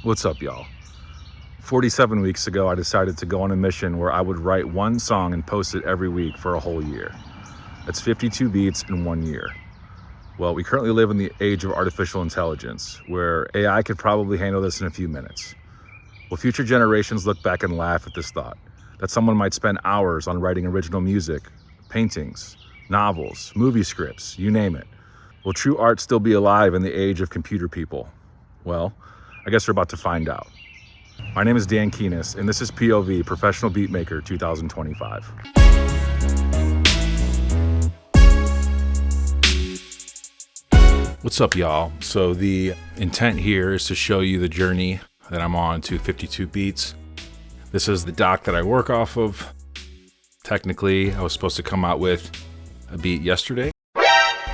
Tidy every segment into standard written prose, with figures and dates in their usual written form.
What's up, y'all? 47 weeks ago, I decided to go on a mission where I would write one song and post it every week for a whole year. That's 52 beats in 1 year. Well, we currently live in the age of artificial intelligence, where AI could probably handle this in a few minutes. Will future generations look back and laugh at this thought, that someone might spend hours on writing original music, paintings, novels, movie scripts, you name it? Will true art still be alive in the age of computer people? Well, I guess we're about to find out. My name is keehnast, and this is POV, Professional Beatmaker 2025. What's up, y'all? So the intent here is to show you the journey that I'm on to 52 beats. This is the doc that I work off of. Technically, I was supposed to come out with a beat yesterday,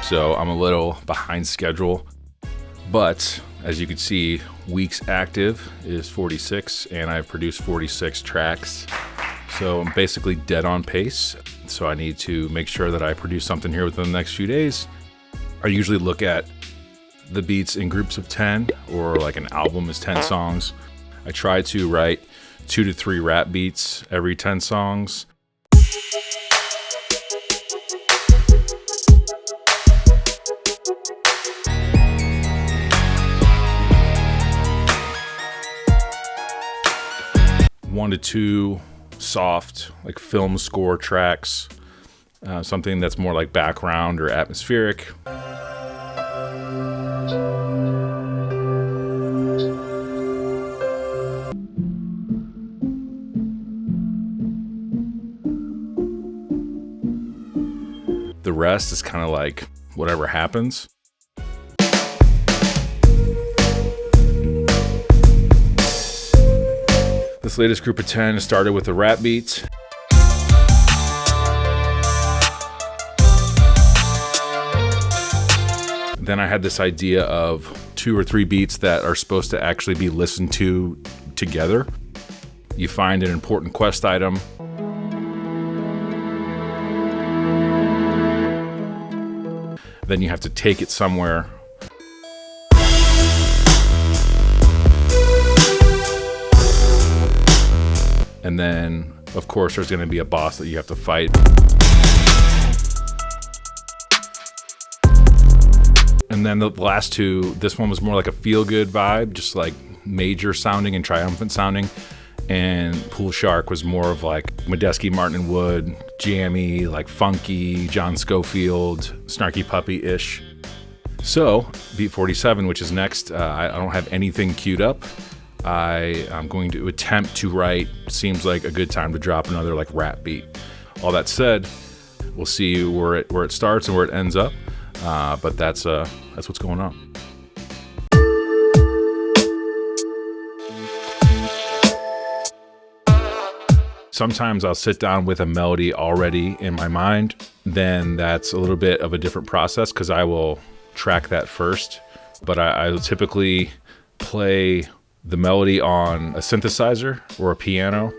so I'm a little behind schedule. But as you can see, weeks active is 46, and I've produced 46 tracks. So I'm basically dead on pace. So I need to make sure that I produce something here within the next few days. I usually look at the beats in groups of 10, or like an album is 10 songs. I try to write 2 to 3 rap beats every 10 songs. One to two soft, like film score tracks, something that's more like background or atmospheric. The rest is kind of like whatever happens. This latest group of 10 started with a rap beat. Then I had this idea of 2 or 3 beats that are supposed to actually be listened to together. You find an important quest item. Then you have to take it somewhere. And then, of course, there's going to be a boss that you have to fight. And then the last two, this one was more like a feel-good vibe, just like major sounding and triumphant sounding. And Pool Shark was more of like Medeski, Martin and Wood, jammy, like funky, John Scofield, Snarky Puppy-ish. So, Beat 47, which is next, I don't have anything queued up. I'm going to attempt to write, seems like a good time to drop another like rap beat. All that said, we'll see where it starts and where it ends up. But that's what's going on. Sometimes I'll sit down with a melody already in my mind. Then that's a little bit of a different process because I will track that first. But I will typically play the melody on a synthesizer or a piano.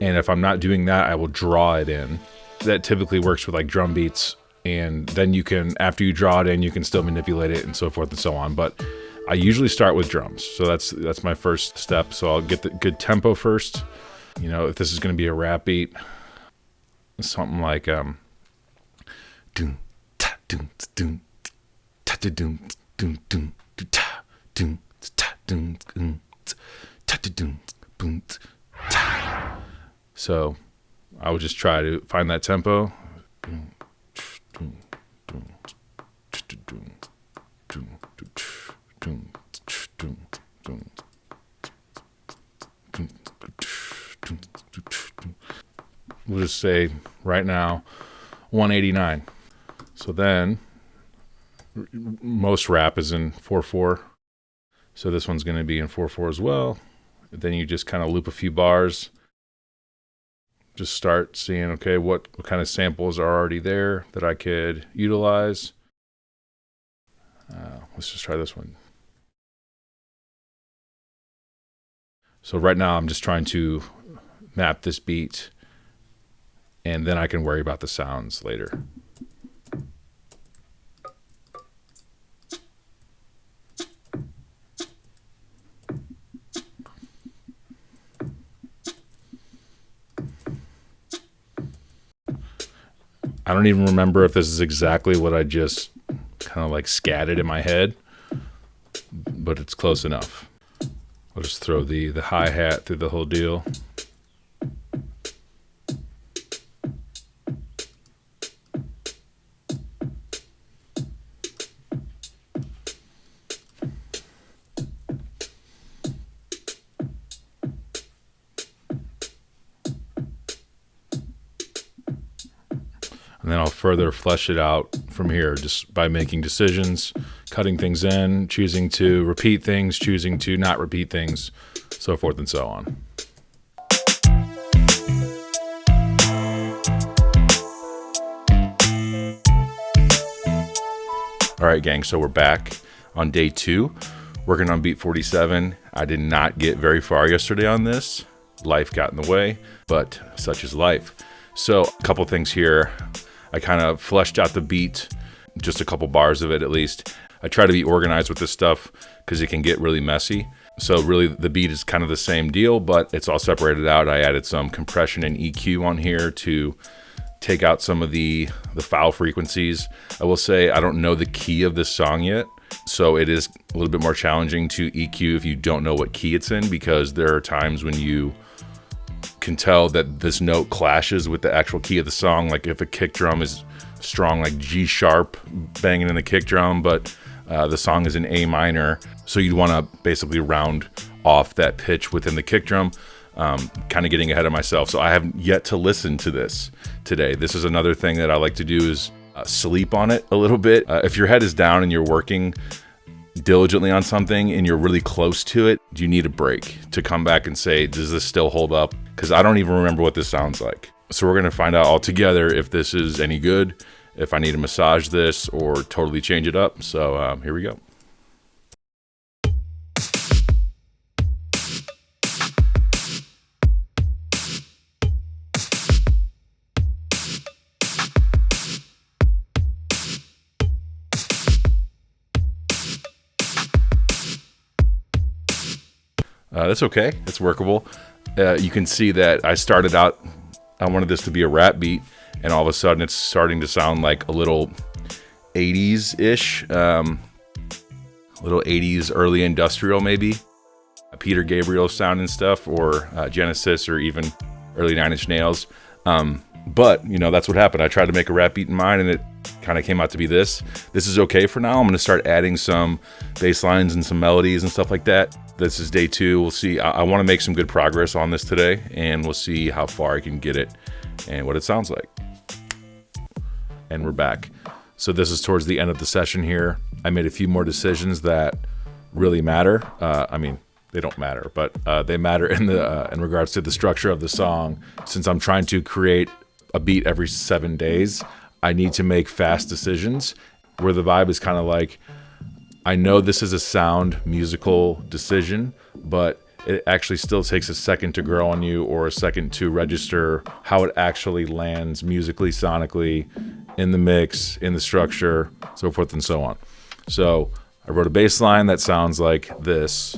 And if I'm not doing that, I will draw it in. That typically works with like drum beats. And then you can, after you draw it in, you can still manipulate it and so forth and so on. But I usually start with drums. So that's my first step. So I'll get the good tempo first. You know, if this is going to be a rap beat, something like doom ta doom doom ta doom doom doom ta doom ta doom ta doom boom ta. So I would just try to find that tempo. We'll just say right now 189. So then most rap is in 4/4. So this one's going to be in 4/4 as well. Then you just kind of loop a few bars. Just start seeing, okay, what kind of samples are already there that I could utilize. Let's just try this one. So right now I'm just trying to map this beat, and then I can worry about the sounds later. I don't even remember if this is exactly what I just kind of like scatted in my head, but it's close enough. I'll just throw the hi-hat through the whole deal. And then I'll further flesh it out from here just by making decisions, cutting things in, choosing to repeat things, choosing to not repeat things, so forth and so on. All right, gang, so we're back on day 2, working on beat 47. I did not get very far yesterday on this. Life got in the way, but such is life. So a couple things here. I kind of fleshed out the beat, just a couple bars of it at least. I try to be organized with this stuff because it can get really messy. So really the beat is kind of the same deal, but it's all separated out. I added some compression and EQ on here to take out some of the foul frequencies. I will say I don't know the key of this song yet, so it is a little bit more challenging to EQ if you don't know what key it's in, because there are times when you can tell that this note clashes with the actual key of the song. Like if a kick drum is strong, like G sharp banging in the kick drum, but the song is in A minor, so you'd want to basically round off that pitch within the kick drum. Kind of getting ahead of myself, so I haven't yet to listen to this today. This is another thing that I like to do, is sleep on it a little bit. If your head is down and you're working diligently on something and you're really close to it, you need a break to come back and say, does this still hold up? Because I don't even remember what this sounds like. So we're going to find out all together if this is any good, if I need to massage this or totally change it up. So here we go. That's okay. It's workable. You can see that I started out, I wanted this to be a rap beat, and all of a sudden it's starting to sound like a little 80s-ish, little 80s early industrial maybe, Peter Gabriel sound and stuff, or Genesis, or even early 9 Inch Nails. But, you know, that's what happened. I tried to make a rap beat in mine, and it kind of came out to be this. This is okay for now. I'm going to start adding some bass lines and some melodies and stuff like that. This is day 2. We'll see. I want to make some good progress on this today, and we'll see how far I can get it and what it sounds like. And we're back. So this is towards the end of the session here. I made a few more decisions that really matter. I mean, they don't matter, but they matter in regards to the structure of the song. Since I'm trying to create a beat every 7 days, I need to make fast decisions where the vibe is kind of like, I know this is a sound musical decision, but it actually still takes a second to grow on you, or a second to register how it actually lands musically, sonically, in the mix, in the structure, so forth and so on. So I wrote a bass line that sounds like this.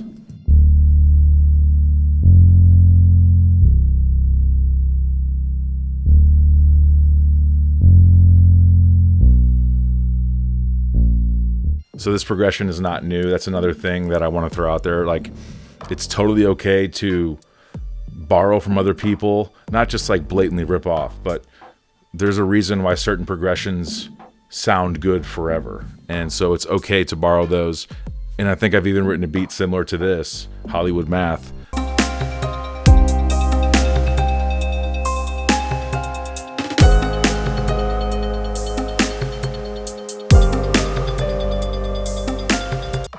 So this progression is not new. That's another thing that I want to throw out there. Like, it's totally okay to borrow from other people, not just like blatantly rip off, but there's a reason why certain progressions sound good forever. And so it's okay to borrow those. And I think I've even written a beat similar to this, Hollywood Math.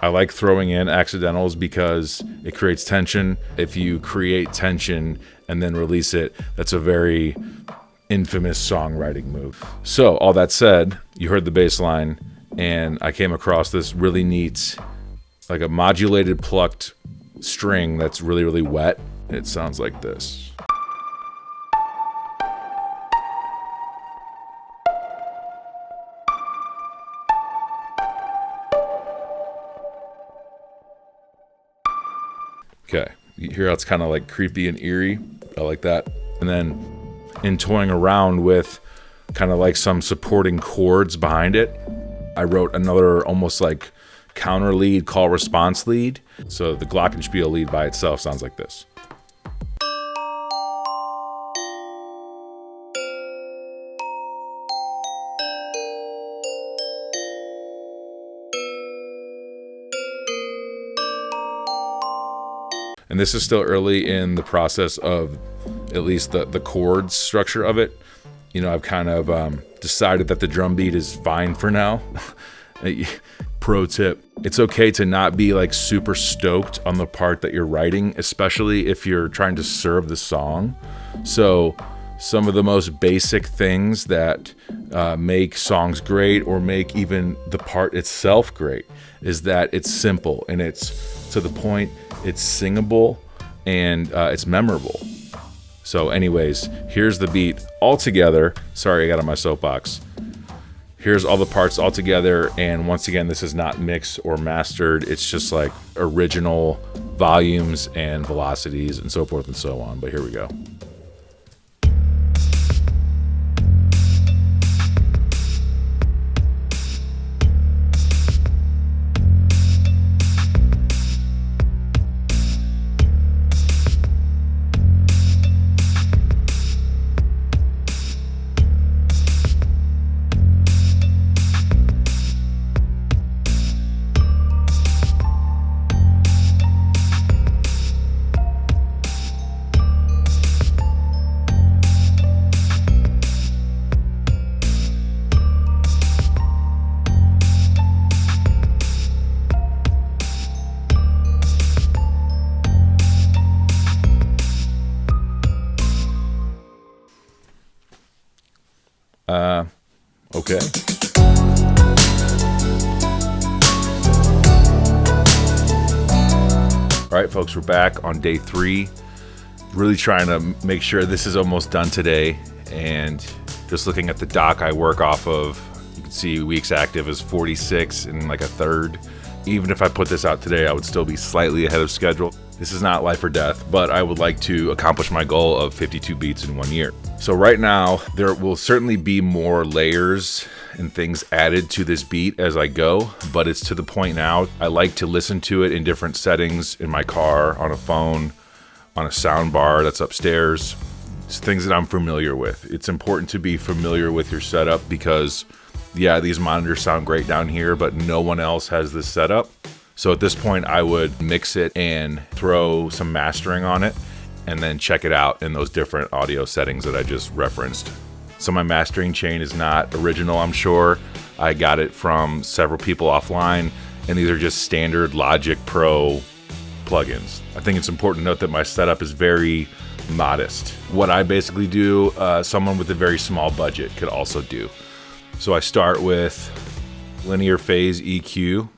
I like throwing in accidentals because it creates tension. If you create tension and then release it, that's a very infamous songwriting move. So all that said, you heard the bass line, and I came across this really neat, like a modulated plucked string that's really, really wet. It sounds like this. Okay, you hear how it's kind of like creepy and eerie. I like that. And then in toying around with kind of like some supporting chords behind it. I wrote another almost like counter lead, call response lead. So the glockenspiel lead by itself sounds like this. And this is still early in the process of at least the chords structure of it. You know, I've kind of decided that the drum beat is fine for now. Pro tip, it's okay to not be like super stoked on the part that you're writing, especially if you're trying to serve the song. So some of the most basic things that make songs great or make even the part itself great is that it's simple and it's to the point, it's singable, and it's memorable. So anyways, here's the beat all together. Sorry, I got on my soapbox. Here's all the parts all together, and once again, this is not mixed or mastered. It's just like original volumes and velocities and so forth and so on. But here we go. Okay. All right, folks, we're back on day 3. Really trying to make sure this is almost done today. And just looking at the doc I work off of, you can see weeks active is 46 and like a third. Even if I put this out today, I would still be slightly ahead of schedule. This is not life or death, but I would like to accomplish my goal of 52 beats in 1 year. So right now, there will certainly be more layers and things added to this beat as I go, but it's to the point now, I like to listen to it in different settings, in my car, on a phone, on a sound bar that's upstairs. It's things that I'm familiar with. It's important to be familiar with your setup because, yeah, these monitors sound great down here, but no one else has this setup. So at this point, I would mix it and throw some mastering on it and then check it out in those different audio settings that I just referenced. So my mastering chain is not original, I'm sure. I got it from several people offline, and these are just standard Logic Pro plugins. I think it's important to note that my setup is very modest. What I basically do, someone with a very small budget could also do. So I start with linear phase EQ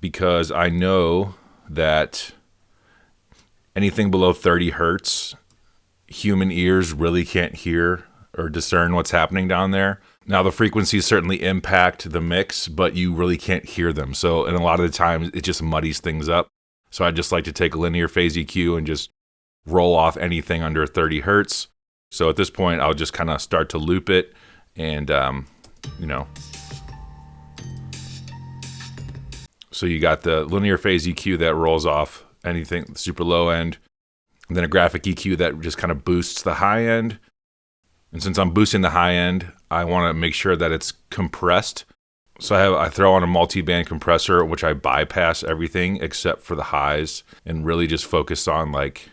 because I know that anything below 30 hertz, human ears really can't hear or discern what's happening down there. Now, the frequencies certainly impact the mix, but you really can't hear them. So, and a lot of the times, it just muddies things up. So I just like to take a linear phase EQ and just roll off anything under 30 hertz. So at this point, I'll just kind of start to loop it and, you know. So you got the linear phase EQ that rolls off anything super low end, and then a graphic EQ that just kind of boosts the high end. And since I'm boosting the high end, I want to make sure that it's compressed. So I throw on a multi-band compressor, which I bypass everything except for the highs and really just focus on like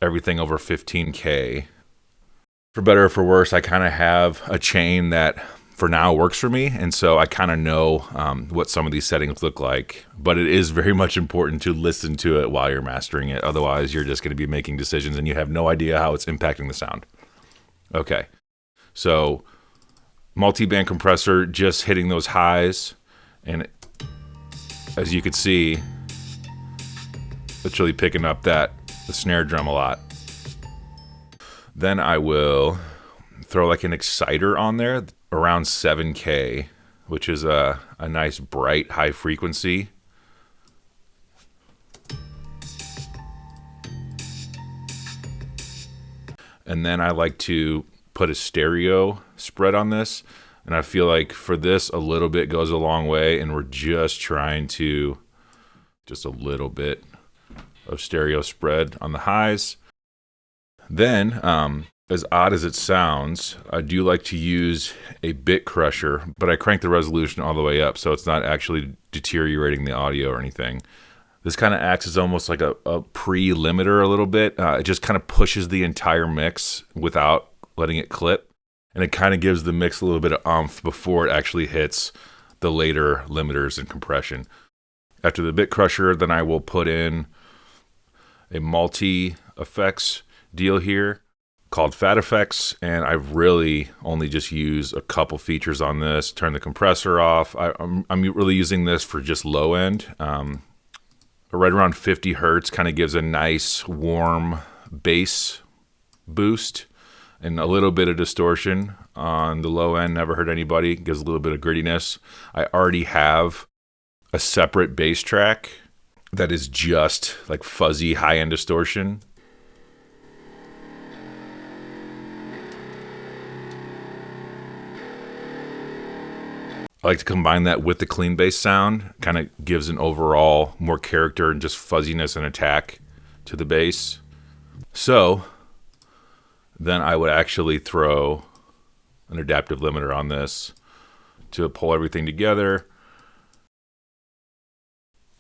everything over 15K. For better or for worse, I kind of have a chain that for now works for me, and so I kind of know what some of these settings look like, but it is very much important to listen to it while you're mastering it. Otherwise, you're just going to be making decisions and you have no idea how it's impacting the sound. Okay, so multi-band compressor, just hitting those highs, and as you can see, it's really picking up the snare drum a lot. Then I will throw like an exciter on there around 7K, which is a nice bright high frequency. And then I like to put a stereo spread on this. And I feel like for this, a little bit goes a long way, and we're just trying to, just a little bit of stereo spread on the highs. Then, as odd as it sounds, I do like to use a bit crusher, but I crank the resolution all the way up so it's not actually deteriorating the audio or anything. This kind of acts as almost like a pre-limiter a little bit. It just kind of pushes the entire mix without letting it clip. And it kind of gives the mix a little bit of oomph before it actually hits the later limiters and compression. After the bit crusher, then I will put in a multi-effects deal here called Fat Effects, and I've really only just used a couple features on this. Turn the compressor off. I'm really using this for just low end. Right around 50 hertz kind of gives a nice warm bass boost and a little bit of distortion on the low end. Never hurt anybody. Gives a little bit of grittiness. I already have a separate bass track that is just like fuzzy high end distortion. I like to combine that with the clean bass sound. Kind of gives an overall more character and just fuzziness and attack to the bass. So then I would actually throw an adaptive limiter on this to pull everything together.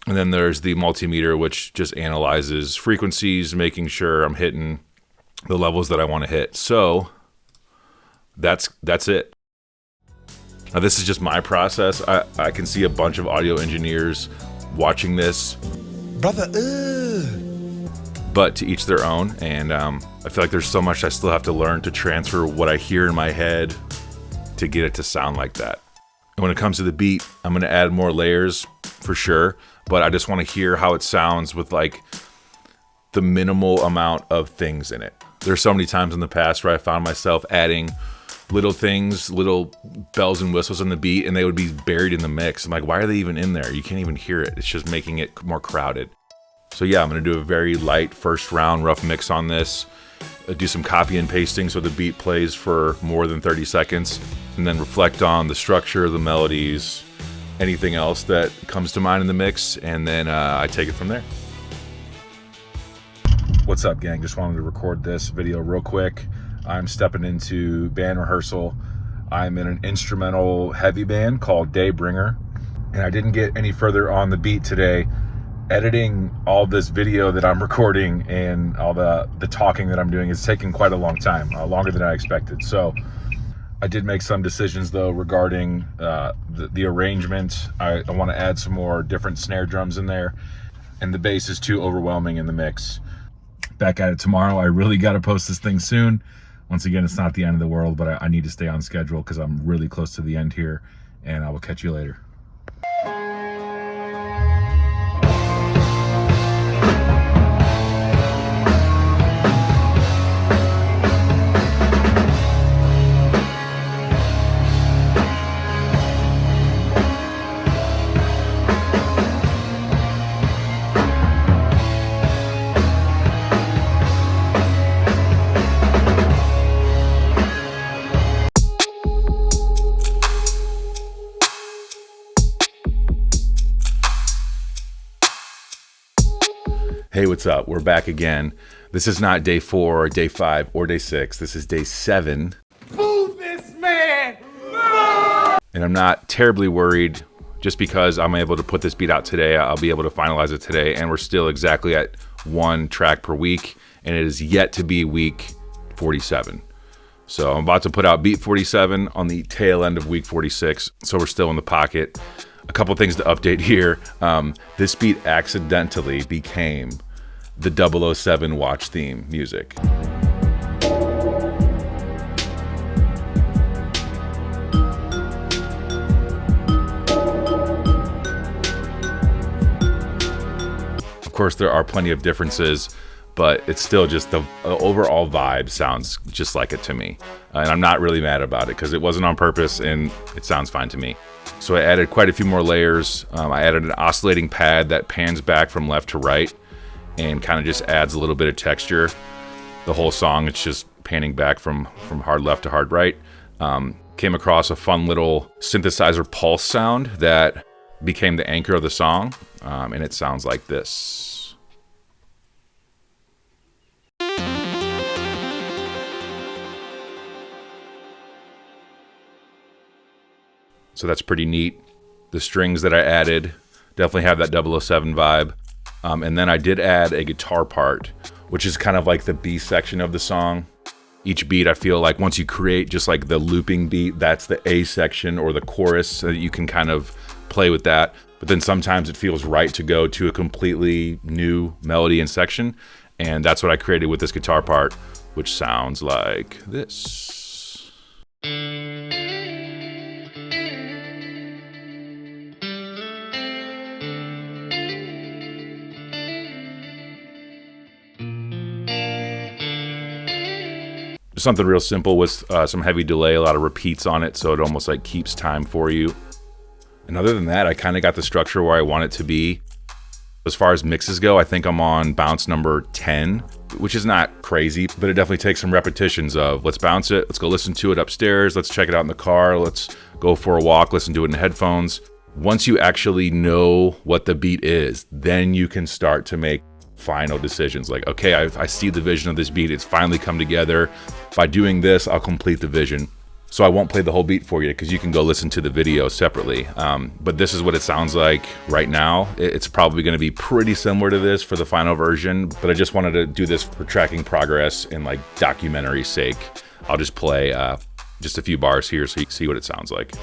And then there's the multimeter, which just analyzes frequencies, making sure I'm hitting the levels that I want to hit. So that's it. Now, this is just my process. I can see a bunch of audio engineers watching this. Brother, But to each their own. And I feel like there's so much I still have to learn to transfer what I hear in my head to get it to sound like that. And when it comes to the beat, I'm going to add more layers for sure. But I just want to hear how it sounds with like the minimal amount of things in it. There's so many times in the past where I found myself adding little things, little bells and whistles on the beat, and they would be buried in the mix. I'm like, why are they even in there? You can't even hear it. It's just making it more crowded. So yeah, I'm gonna do a very light first round rough mix on this. Do some copy and pasting so the beat plays for more than 30 seconds, and then reflect on the structure, the melodies, anything else that comes to mind in the mix, and then I take it from there. What's up, gang? Just wanted to record this video real quick. I'm stepping into band rehearsal. I'm in an instrumental heavy band called Daybringer, and I didn't get any further on the beat today. Editing all this video that I'm recording and all the talking that I'm doing is taking quite a long time, longer than I expected. So I did make some decisions though regarding the arrangement. I want to add some more different snare drums in there, and the bass is too overwhelming in the mix. Back at it tomorrow. I really got to post this thing soon. Once again, it's not the end of the world, but I need to stay on schedule because I'm really close to the end here, and I will catch you later. Hey, what's up? We're back again. This is not day 4, day 5, or day 6. This is day 7. move this man! And I'm not terribly worried just because I'm able to put this beat out today. I'll be able to finalize it today, and we're still exactly at 1 track per week, and it is yet to be week 47. So I'm about to put out beat 47 on the tail end of week 46, so we're still in the pocket. A couple things to update here. This beat accidentally became the 007 watch theme music. Of course, there are plenty of differences, but it's still just the overall vibe sounds just like it to me. And I'm not really mad about it because it wasn't on purpose and it sounds fine to me. So I added quite a few more layers. I added an oscillating pad that pans back from left to right and kind of just adds a little bit of texture. The whole song, it's just panning back from hard left to hard right. Came across a fun little synthesizer pulse sound that became the anchor of the song, and it sounds like this. So that's pretty neat. The strings that I added definitely have that 007 vibe. And then I did add a guitar part, which is kind of like the B section of the song. Each beat, I feel like once you create just like the looping beat, that's the A section or the chorus, so that you can kind of play with that. But then sometimes it feels right to go to a completely new melody and section. And that's what I created with this guitar part, which sounds like this. Something real simple with some heavy delay, a lot of repeats on it, so it almost like keeps time for you. And other than that, I kind of got the structure where I want it to be. As far as mixes go, I think I'm on bounce number 10, which is not crazy, but it definitely takes some repetitions of let's bounce it, let's go listen to it upstairs, let's check it out in the car, let's go for a walk, listen to it in headphones. Once you actually know what the beat is, then you can start to make final decisions. Like, okay, I see the vision of this beat, it's finally come together. By doing this, I'll complete the vision. So I won't play the whole beat for you because you can go listen to the video separately. But this is what it sounds like right now. It's probably going to be pretty similar to this for the final version, but I just wanted to do this for tracking progress and like documentary sake. I'll just play just a few bars here so you can see what it sounds like.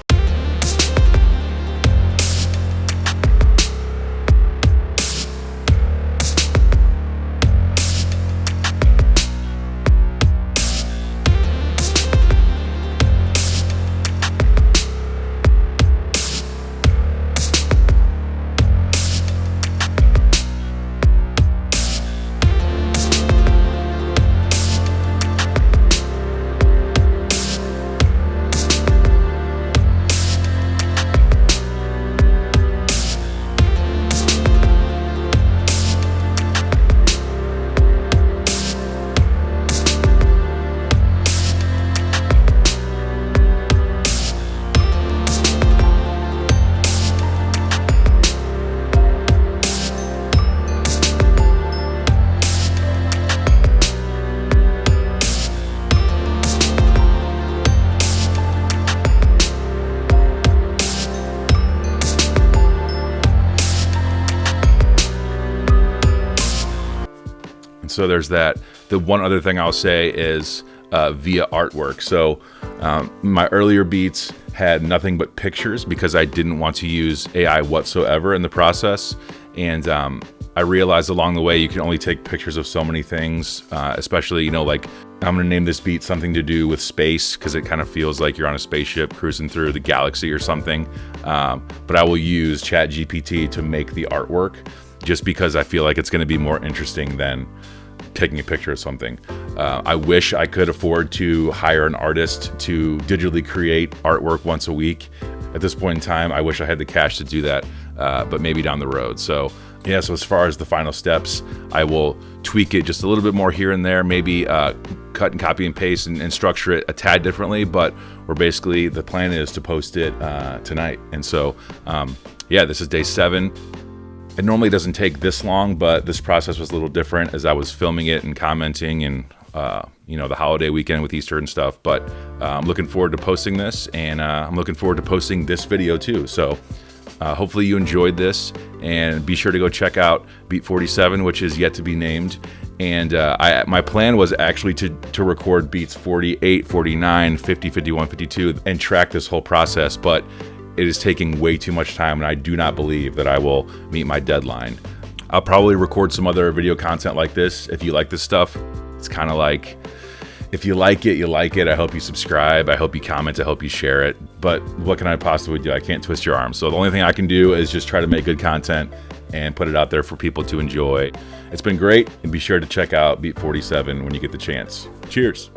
So there's that. The one other thing I'll say is via artwork. So my earlier beats had nothing but pictures because I didn't want to use AI whatsoever in the process. And I realized along the way you can only take pictures of so many things, especially, you know, like I'm gonna name this beat something to do with space because it kind of feels like you're on a spaceship cruising through the galaxy or something. But I will use ChatGPT to make the artwork just because I feel like it's gonna be more interesting than taking a picture of something. I wish I could afford to hire an artist to digitally create artwork once a week. At this point in time, I wish I had the cash to do that, but maybe down the road. So yeah, so as far as the final steps, I will tweak it just a little bit more here and there, maybe cut and copy and paste and structure it a tad differently, but we're basically, the plan is to post it tonight. And so yeah, this is day 7. It normally doesn't take this long, but this process was a little different as I was filming it and commenting and, you know, the holiday weekend with Easter and stuff. But I'm looking forward to posting this, and I'm looking forward to posting this video too. So hopefully you enjoyed this, and be sure to go check out Beat 47, which is yet to be named. And my plan was actually to record beats 48, 49, 50, 51, 52, and track this whole process. But it is taking way too much time, and I do not believe that I will meet my deadline. I'll probably record some other video content like this. If you like this stuff, it's kind of like, if you like it, you like it. I hope you subscribe. I hope you comment. I hope you share it. But what can I possibly do? I can't twist your arm. So the only thing I can do is just try to make good content and put it out there for people to enjoy. It's been great, and be sure to check out Beat 47 when you get the chance. Cheers.